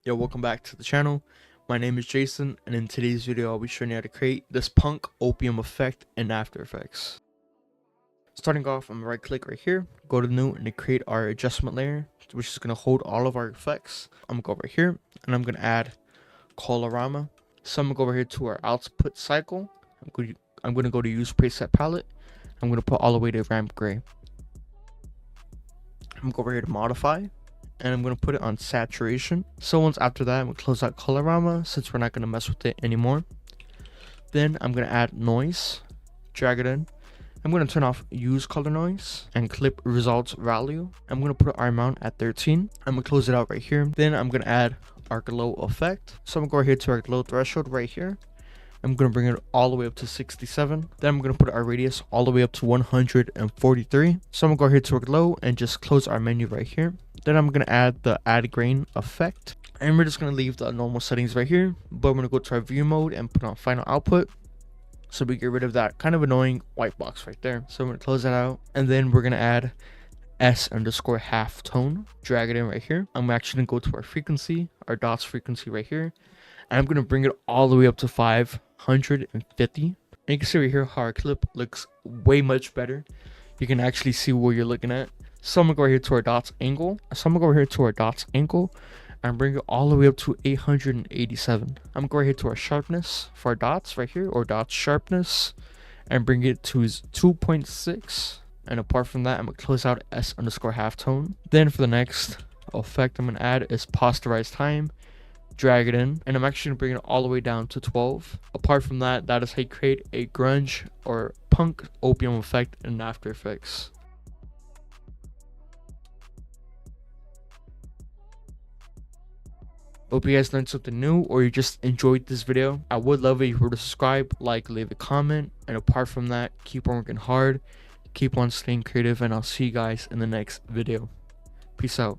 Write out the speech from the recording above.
Yo, welcome back to the channel. My name is Jason, and in today's video I'll be showing you how to create this punk opium effect in After Effects. Starting off, I'm gonna right click right here, go to new, and then create our adjustment layer, which is gonna hold all of our effects. I'm gonna go over here and I'm gonna add colorama. So I'm gonna go over here to our output cycle. I'm gonna go to use preset palette. I'm gonna put all the way to ramp gray. I'm gonna go over here to modify, and I'm going to put it on saturation. So once after that, I'm going to close out colorama since we're not going to mess with it anymore. Then I'm going to add noise, drag it in. I'm going to turn off use color noise and clip results value. I'm going to put our amount at 13. I'm going to close it out right here. Then I'm going to add our glow effect. So I'm going to go here to our glow threshold right here. I'm going to bring it all the way up to 67. Then I'm going to put our radius all the way up to 143. So I'm going to go here to our glow and just close our menu right here. Then I'm going to add the add grain effect. And we're just going to leave the normal settings right here. But I'm going to go to our view mode and put on final output. So we get rid of that kind of annoying white box right there. So I'm going to close that out. And then we're going to add S_half tone. Drag it in right here. I'm actually going to go to our frequency, our dots frequency right here. And I'm going to bring it all the way up to 550. And you can see right here how our clip looks way much better. You can actually see where you're looking at. So I'm going to go here to our dots angle. And bring it all the way up to 887. I'm going to go here to our sharpness for our dots right here, or dots sharpness, and bring it to 2.6. And apart from that, I'm going to close out S_half tone. Then for the next effect I'm going to add is posterize time. Drag it in, and I'm actually going to bring it all the way down to 12. Apart from that, that is how you create a grunge or punk opium effect in After Effects. Hope you guys learned something new, or you just enjoyed this video. I would love it if you were to subscribe, like, leave a comment, and apart from that, keep on working hard, keep on staying creative, and I'll see you guys in the next video. Peace out.